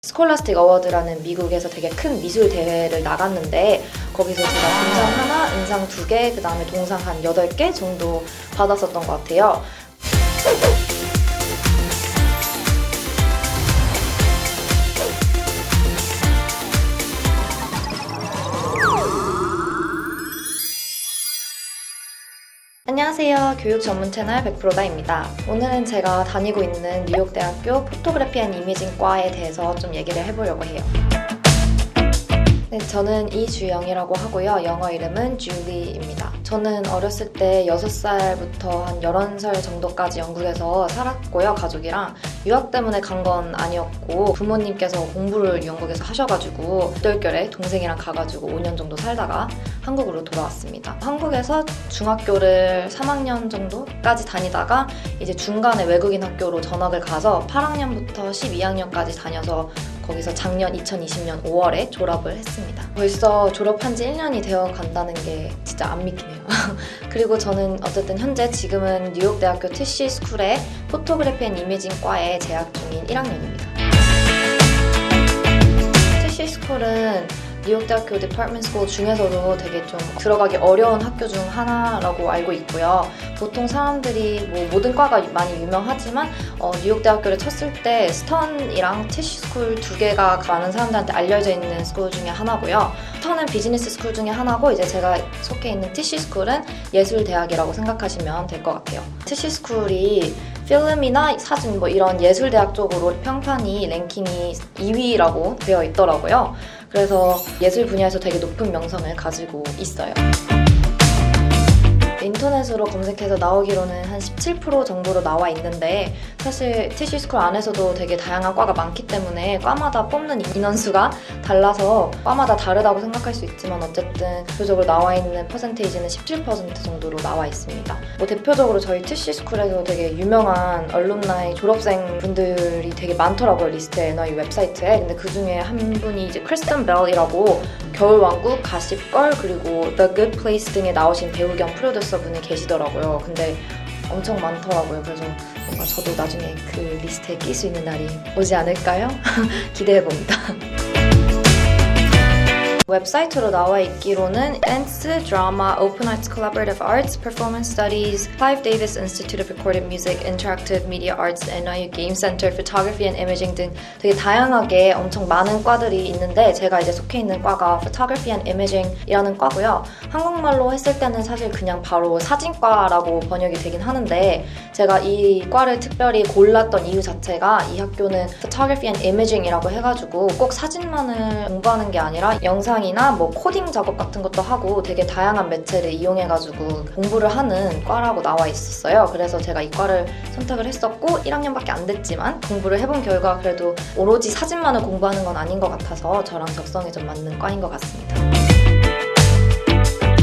스콜라스틱 어워드라는 미국에서 되게 큰 미술 대회를 나갔는데 거기서 제가 금상 하나, 은상 2개, 그 다음에 동상 한 8개 정도 받았었던 것 같아요. 안녕하세요. 교육 전문 채널 100%다입니다. 오늘은 제가 다니고 있는 뉴욕대학교 포토그래피 앤 이미징과에 대해서 좀 얘기를 해보려고 해요. 네, 저는 이주영이라고 하고요. 영어 이름은 줄리입니다. 저는 어렸을 때 6살부터 한 11살 정도까지 영국에서 살았고요. 가족이랑. 유학 때문에 간 건 아니었고 부모님께서 공부를 영국에서 하셔가지고 얼결에 동생이랑 가가지고 5년 정도 살다가 한국으로 돌아왔습니다. 한국에서 중학교를 3학년 정도까지 다니다가 이제 중간에 외국인 학교로 전학을 가서 8학년부터 12학년까지 다녀서 거기서 작년 2020년 5월에 졸업을 했습니다. 벌써 졸업한 지 1년이 되어 간다는 게 진짜 안 믿기네요. 그리고 저는 어쨌든 현재 지금은 뉴욕대학교 티시 스쿨의 포토그래피 앤 이미징과에 재학 중인 1학년입니다. 티시 스쿨은 뉴욕대학교 디파트먼트 스쿨 중에서도 되게 좀 들어가기 어려운 학교 중 하나라고 알고 있고요. 보통 사람들이 뭐 모든 과가 많이 유명하지만 뉴욕대학교를 쳤을 때 스턴이랑 티시 스쿨 2개가 많은 사람들한테 알려져 있는 스쿨 중에 하나고요. 스턴은 비즈니스 스쿨 중에 하나고 이제 제가 속해 있는 티시 스쿨은 예술대학이라고 생각하시면 될 것 같아요. 티시 스쿨이 필름이나 사진 뭐 이런 예술대학 쪽으로 평판이 랭킹이 2위라고 되어 있더라고요. 그래서 예술 분야에서 되게 높은 명성을 가지고 있어요. 인터넷으로 검색해서 나오기로는 한 17% 정도로 나와 있는데 사실 티시 스쿨 안에서도 되게 다양한 과가 많기 때문에 과마다 뽑는 인원수가 달라서 과마다 다르다고 생각할 수 있지만 어쨌든 대표적으로 나와 있는 퍼센테이지는 17% 정도로 나와 있습니다. 뭐 대표적으로 저희 티시 스쿨에서 되게 유명한 얼룸나이 졸업생 분들이 되게 많더라고요. 리스트에 NYU 웹사이트에. 근데 그 중에 한 분이 이제 크리스틴 벨이라고 겨울왕국, 가십걸, 그리고 The Good Place 등에 나오신 배우 겸 프로듀서 분이 계시더라고요. 근데 엄청 많더라고요. 그래서 뭔가 저도 나중에 그 리스트에 낄 수 있는 날이 오지 않을까요? 기대해봅니다. 웹사이트로 나와 있기로는 Dance, Drama, Open Arts, Collaborative Arts, Performance Studies, Clive Davis Institute of Recorded Music, Interactive Media Arts, NYU Game Center, Photography and Imaging 등 되게 다양하게 엄청 많은 과들이 있는데 제가 이제 속해 있는 과가 Photography and Imaging이라는 과고요. 한국말로 했을 때는 사실 그냥 바로 사진과라고 번역이 되긴 하는데 제가 이 과를 특별히 골랐던 이유 자체가 이 학교는 Photography and Imaging이라고 해가지고 꼭 사진만을 공부하는 게 아니라 영상이나 뭐 코딩 작업 같은 것도 하고 되게 다양한 매체를 이용해가지고 공부를 하는 과라고 나와 있었어요. 그래서 제가 이 과를 선택을 했었고 1학년밖에 안 됐지만 공부를 해본 결과 그래도 오로지 사진만을 공부하는 건 아닌 것 같아서 저랑 적성에 좀 맞는 과인 것 같습니다.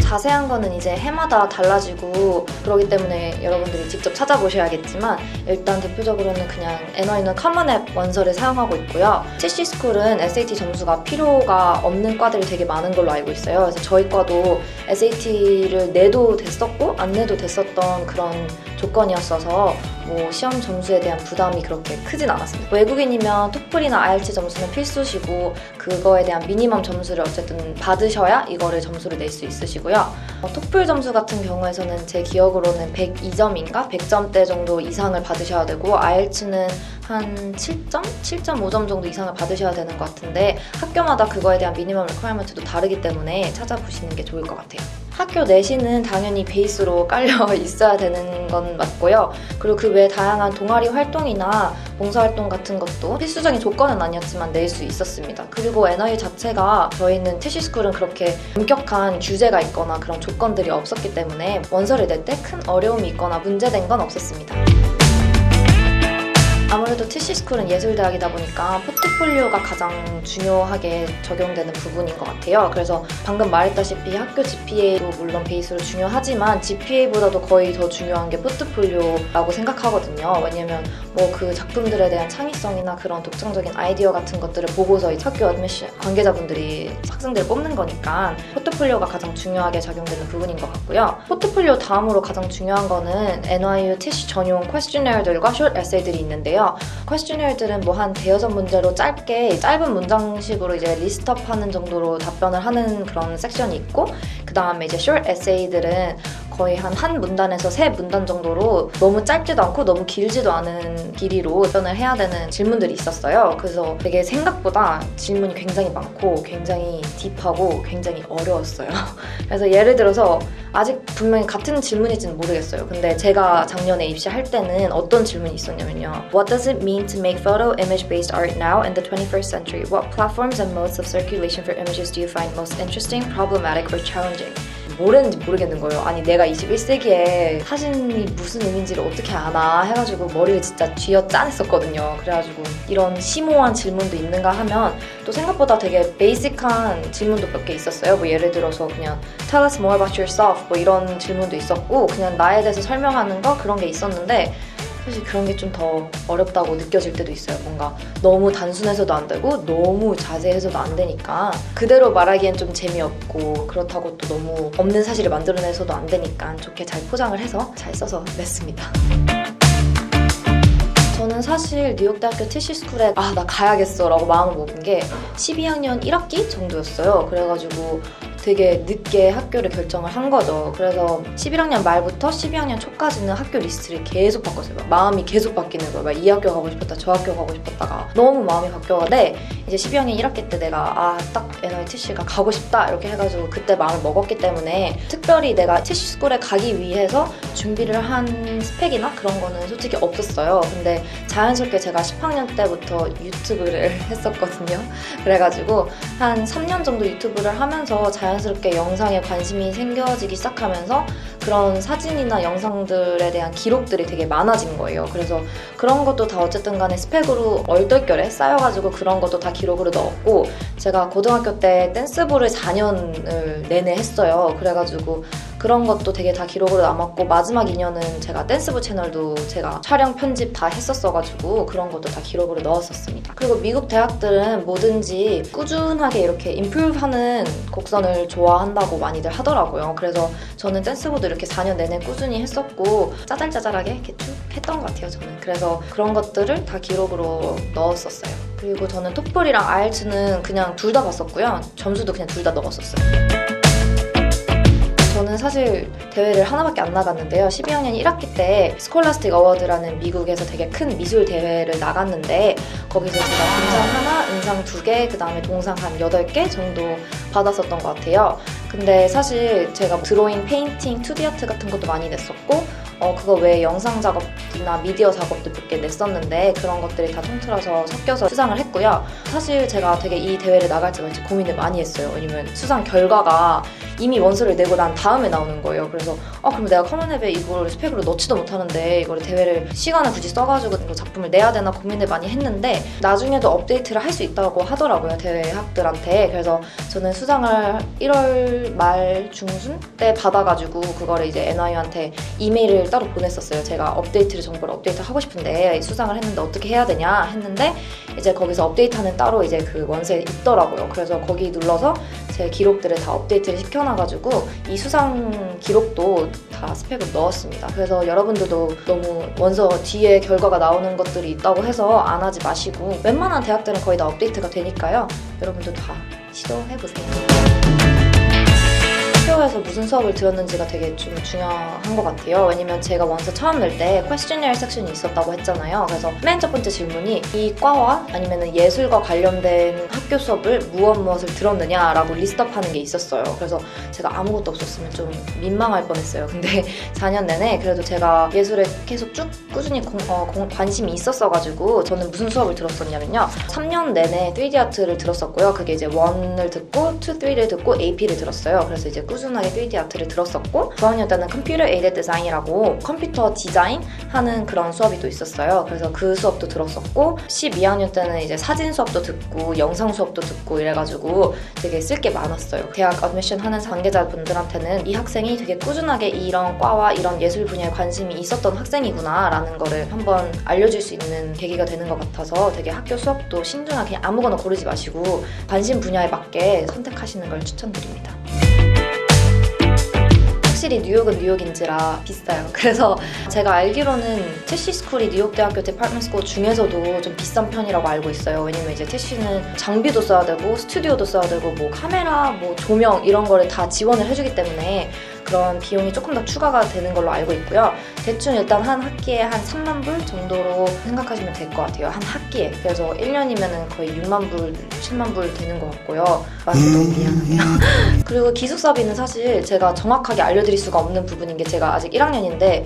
자세한 거는 이제 해마다 달라지고 그러기 때문에 여러분들이 직접 찾아보셔야겠지만 일단 대표적으로는 그냥 NYU는 커먼 앱 원서를 사용하고 있고요. TC 스쿨은 SAT 점수가 필요가 없는 과들이 되게 많은 걸로 알고 있어요. 그래서 저희 과도 SAT를 내도 됐었고 안 내도 됐었던 그런 조건이었어서 뭐 시험 점수에 대한 부담이 그렇게 크진 않았습니다. 외국인이면 토플이나 IELTS 점수는 필수시고 그거에 대한 미니멈 점수를 어쨌든 받으셔야 이거를 점수를 낼 수 있으시고요. 토플 점수 같은 경우에서는 제 기억으로는 102점인가 100점대 정도 이상을 받으셔야 되고 IELTS는 한 7점? 7.5점 정도 이상을 받으셔야 되는 것 같은데 학교마다 그거에 대한 미니멈 리퀘어먼트도 다르기 때문에 찾아보시는 게 좋을 것 같아요. 학교 내신은 당연히 베이스로 깔려 있어야 되는 건 맞고요. 그리고 그 외에 다양한 동아리 활동이나 봉사활동 같은 것도 필수적인 조건은 아니었지만 낼 수 있었습니다. 그리고 NYU 자체가 저희는 티시 스쿨은 그렇게 엄격한 규제가 있거나 그런 조건들이 없었기 때문에 원서를 낼 때 큰 어려움이 있거나 문제된 건 없었습니다. 아무래도 티시 스쿨은 예술대학이다 보니까 포트폴리오가 가장 중요하게 적용되는 부분인 것 같아요. 그래서 방금 말했다시피 학교 GPA도 물론 베이스로 중요하지만 GPA보다도 거의 더 중요한 게 포트폴리오라고 생각하거든요. 왜냐면 뭐 그 작품들에 대한 창의성이나 그런 독창적인 아이디어 같은 것들을 보고서 학교 어드미션 관계자분들이 학생들을 뽑는 거니까 포트폴리오가 가장 중요하게 작용되는 부분인 것 같고요. 포트폴리오 다음으로 가장 중요한 거는 NYU 티시 전용 퀘스처너들과 숏 에세이들이 있는데요. 있는데요. 퀘스처니어들은 뭐 한 대여섯 문제로 짧은 문장식으로 이제 리스트업하는 정도로 답변을 하는 그런 섹션이 있고, 그 다음에 이제 short essay들은 거의 한 문단에서 3문단 정도로 너무 짧지도 않고 너무 길지도 않은 길이로 답변을 해야 되는 질문들이 있었어요. 그래서 되게 생각보다 질문이 굉장히 많고 굉장히 딥하고 굉장히 어려웠어요. 그래서 예를 들어서 아직 분명히 같은 질문일지는 모르겠어요. 근데 제가 작년에 입시할 때는 어떤 질문이 있었냐면요. What does it mean to make photo image-based art now in the 21st century? What platforms and modes of circulation for images do you find most interesting, problematic, or challenging? 뭐랬는지 모르겠는 거예요. 아니 내가 21세기에 사진이 무슨 의미인지를 어떻게 아나 해가지고 머리를 진짜 쥐어짜냈었거든요. 그래가지고 이런 심오한 질문도 있는가 하면 또 생각보다 되게 베이직한 질문도 몇 개 있었어요. 뭐 예를 들어서 그냥 Tell us more about yourself 뭐 이런 질문도 있었고, 그냥 나에 대해서 설명하는 거 그런 게 있었는데 사실 그런 게 좀 더 어렵다고 느껴질 때도 있어요. 뭔가 너무 단순해서도 안 되고 너무 자세해서도 안 되니까 그대로 말하기엔 좀 재미없고, 그렇다고 또 너무 없는 사실을 만들어내서도 안 되니까 좋게 잘 포장을 해서 잘 써서 냈습니다. 저는 사실 뉴욕대학교 TC스쿨에 나 가야겠어 라고 마음을 먹은 게 12학년 1학기 정도였어요. 그래가지고 되게 늦게 학교를 결정을 한 거죠. 그래서 11학년 말부터 12학년 초까지는 학교 리스트를 계속 바꿨어요. 마음이 계속 바뀌는 거예요. 막 이 학교 가고 싶었다 저 학교 가고 싶었다가 너무 마음이 바뀌어가는데, 이제 12학년 1학기 때 내가 딱 NYTC가 가고 싶다 이렇게 해가지고 그때 마음을 먹었기 때문에 특별히 내가 TC스쿨에 가기 위해서 준비를 한 스펙이나 그런 거는 솔직히 없었어요. 근데 자연스럽게 제가 10학년 때부터 유튜브를 했었거든요. 그래가지고 한 3년 정도 유튜브를 하면서 자연스럽게 영상에 관심이 생겨지기 시작하면서 그런 사진이나 영상들에 대한 기록들이 되게 많아진 거예요. 그래서 그런 것도 다 어쨌든 간에 스펙으로 얼떨결에 쌓여가지고 그런 것도 다 기록으로 넣었고, 제가 고등학교 때 댄스부를 4년을 내내 했어요. 그래가지고 그런 것도 되게 다 기록으로 남았고, 마지막 2년은 제가 댄스부 채널도 제가 촬영 편집 다 했었어가지고 그런 것도 다 기록으로 넣었었습니다. 그리고 미국 대학들은 뭐든지 꾸준하게 이렇게 임프루브하는 곡선을 좋아한다고 많이들 하더라고요. 그래서 저는 댄스부도 이렇게 4년 내내 꾸준히 했었고 짜잘짜잘하게 이렇게 쭉 했던 것 같아요. 저는 그래서 그런 것들을 다 기록으로 넣었었어요. 그리고 저는 토플이랑 IELTS는 그냥 둘 다 봤었고요. 점수도 그냥 둘 다 넣었었어요. 저는 사실 대회를 하나밖에 안 나갔는데요. 12학년 1학기 때 스콜라스틱 어워드라는 미국에서 되게 큰 미술 대회를 나갔는데, 거기서 제가 금상 하나, 은상 2개, 그 다음에 동상 한 8개 정도 받았었던 것 같아요. 근데 사실 제가 드로잉, 페인팅, 2D 아트 같은 것도 많이 냈었고, 그거 외에 영상 작업이나 미디어 작업도 몇 개 냈었는데 그런 것들이 다 통틀어서 섞여서 수상을 했고요. 사실 제가 되게 이 대회를 나갈지 말지 고민을 많이 했어요. 왜냐면 수상 결과가 이미 원서를 내고 난 다음에 나오는 거예요. 그래서 그럼 내가 커먼앱에 이걸 스펙으로 넣지도 못하는데 이걸 대회를 시간을 굳이 써가지고 이거 작품을 내야 되나 고민을 많이 했는데, 나중에도 업데이트를 할 수 있다고 하더라고요, 대회학들한테. 그래서 저는 수상을 1월 말 중순 때 받아가지고 그거를 이제 NYU한테 이메일을 따로 보냈었어요. 제가 정보를 업데이트 하고 싶은데 수상을 했는데 어떻게 해야 되냐 했는데, 이제 거기서 업데이트하는 따로 이제 그 원서에 있더라고요. 그래서 거기 눌러서 제 기록들을 다 업데이트를 시켜놔가지고 이 수상 기록도 다 스펙을 넣었습니다. 그래서 여러분들도 너무 원서 뒤에 결과가 나오는 것들이 있다고 해서 안 하지 마시고, 웬만한 대학들은 거의 다 업데이트가 되니까요. 여러분들도 다 시도해보세요. 학교에서 무슨 수업을 들었는지가 되게 좀 중요한 것 같아요. 왜냐면 제가 원서 처음 낼 때 퀘스처니어 섹션이 있었다고 했잖아요. 그래서 맨 첫 번째 질문이 이 과와 아니면 예술과 관련된 학교 수업을 무엇을 들었느냐라고 리스트업하는 게 있었어요. 그래서 제가 아무것도 없었으면 좀 민망할 뻔했어요. 근데 4년 내내 그래도 제가 예술에 계속 쭉 꾸준히 관심이 있었어가지고 저는 무슨 수업을 들었었냐면요. 3년 내내 3D 아트를 들었었고요. 그게 이제 1을 듣고 2, 3를 듣고 AP를 들었어요. 그래서 이제 꾸준하게 3D 아트를 들었었고, 9학년 때는 컴퓨터 에이드 디자인이라고 컴퓨터 디자인 하는 그런 수업이 또 있었어요. 그래서 그 수업도 들었었고, 12학년 때는 이제 사진 수업도 듣고 영상 수업도 듣고 이래가지고 되게 쓸 게 많았어요. 대학 어드미션 하는 관계자분들한테는 이 학생이 되게 꾸준하게 이런 과와 이런 예술 분야에 관심이 있었던 학생이구나 라는 거를 한번 알려줄 수 있는 계기가 되는 것 같아서 되게 학교 수업도 신중하게 그냥 아무거나 고르지 마시고 관심 분야에 맞게 선택하시는 걸 추천드립니다. 확실히 뉴욕은 뉴욕인지라 비싸요. 그래서 제가 알기로는 TC 스쿨이 뉴욕 대학교 디파트먼트 스쿨 중에서도 좀 비싼 편이라고 알고 있어요. 왜냐면 이제 TC는 장비도 써야 되고 스튜디오도 써야 되고 뭐 카메라, 뭐 조명 이런 거를 다 지원을 해주기 때문에 그런 비용이 조금 더 추가가 되는 걸로 알고 있고요. 대충 일단 한 학기에 한 3만 불 정도로 생각하시면 될 것 같아요. 한 학기에. 그래서 1년이면 거의 6만 불, 7만 불 되는 것 같고요. 저한테 너무 미안하네요. 그리고 기숙사비는 사실 제가 정확하게 알려드릴 수가 없는 부분인 게 제가 아직 1학년인데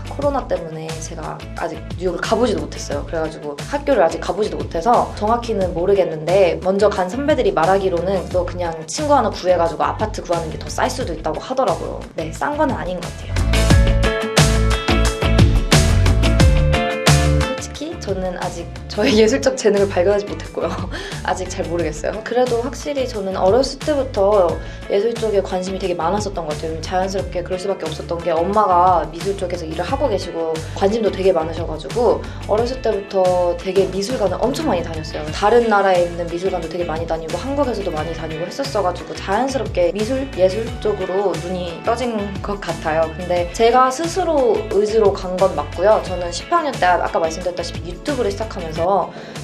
코로나 때문에 제가 아직 뉴욕을 가보지도 못했어요. 그래가지고 학교를 아직 가보지도 못해서 정확히는 모르겠는데 먼저 간 선배들이 말하기로는 너 그냥 친구 하나 구해가지고 아파트 구하는 게 더 쌀 수도 있다고 하더라고요. 네, 싼 건 아닌 것 같아요. 솔직히 저는 아직 저의 예술적 재능을 발견하지 못했고요. 아직 잘 모르겠어요. 그래도 확실히 저는 어렸을 때부터 예술 쪽에 관심이 되게 많았었던 것 같아요. 자연스럽게 그럴 수밖에 없었던 게 엄마가 미술 쪽에서 일을 하고 계시고 관심도 되게 많으셔가지고 어렸을 때부터 되게 미술관을 엄청 많이 다녔어요. 다른 나라에 있는 미술관도 되게 많이 다니고 한국에서도 많이 다니고 했었어가지고 자연스럽게 미술, 예술 쪽으로 눈이 떠진 것 같아요. 근데 제가 스스로 의지로 간 건 맞고요. 저는 10학년 때 아까 말씀드렸다시피 유튜브를 시작하면서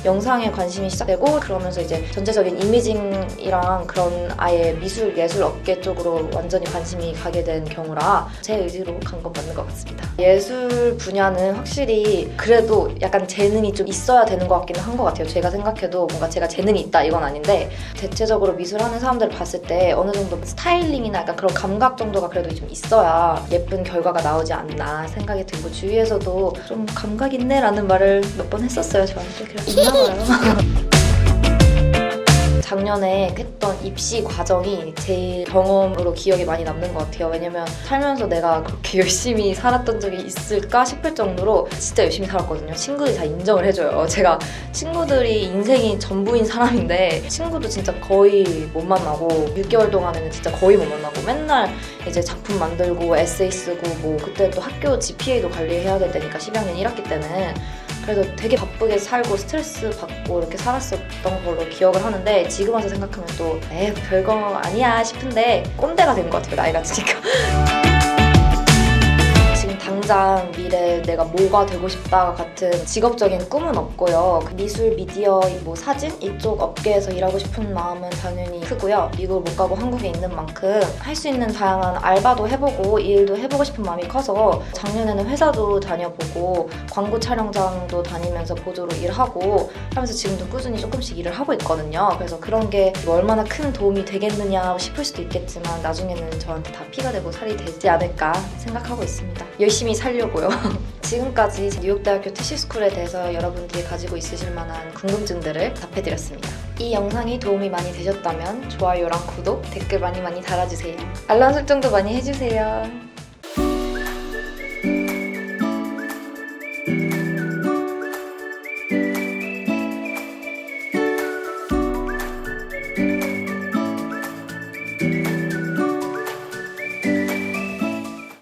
영상에 관심이 시작되고 그러면서 이제 전체적인 이미징이랑 그런 아예 미술, 예술 업계 쪽으로 완전히 관심이 가게 된 경우라 제 의지로 간 건 맞는 것 같습니다. 예술 분야는 확실히 그래도 약간 재능이 좀 있어야 되는 것 같기는 한 것 같아요. 제가 생각해도 뭔가 제가 재능이 있다 이건 아닌데 대체적으로 미술하는 사람들을 봤을 때 어느 정도 스타일링이나 약간 그런 감각 정도가 그래도 좀 있어야 예쁜 결과가 나오지 않나 생각이 들고 주위에서도 좀 감각 있네 라는 말을 몇 번 했었어요. 저한테. 그래서 있나봐요. 작년에 했던 입시 과정이 제일 경험으로 기억에 많이 남는 것 같아요. 왜냐면 살면서 내가 그렇게 열심히 살았던 적이 있을까 싶을 정도로 진짜 열심히 살았거든요. 친구들이 다 인정을 해줘요. 제가 친구들이 인생이 전부인 사람인데 친구도 진짜 거의 못 만나고 6개월 동안에는 진짜 거의 못 만나고 맨날 이제 작품 만들고 에세이 쓰고 뭐 그때 또 학교 GPA도 관리해야 될 때니까 12학년 1학기 때는 그래서 되게 바쁘게 살고 스트레스 받고 이렇게 살았었던 걸로 기억을 하는데 지금 와서 생각하면 또 별거 아니야 싶은데 꼰대가 된 것 같아요. 나이가 드니까. 당장 미래 내가 뭐가 되고 싶다 같은 직업적인 꿈은 없고요. 미술, 미디어, 뭐 사진 이쪽 업계에서 일하고 싶은 마음은 당연히 크고요. 미국을 못 가고 한국에 있는 만큼 할 수 있는 다양한 알바도 해보고 일도 해보고 싶은 마음이 커서 작년에는 회사도 다녀보고 광고 촬영장도 다니면서 보조로 일하고 하면서 지금도 꾸준히 조금씩 일을 하고 있거든요. 그래서 그런 게 뭐 얼마나 큰 도움이 되겠느냐 싶을 수도 있겠지만 나중에는 저한테 다 피가 되고 살이 되지 않을까 생각하고 있습니다. 열심히 살려고요. 지금까지 뉴욕대학교 TC스쿨에 대해서 여러분들이 가지고 있으실 만한 궁금증들을 답해드렸습니다. 이 영상이 도움이 많이 되셨다면 좋아요랑 구독, 댓글 많이 달아주세요. 알람 설정도 많이 해주세요.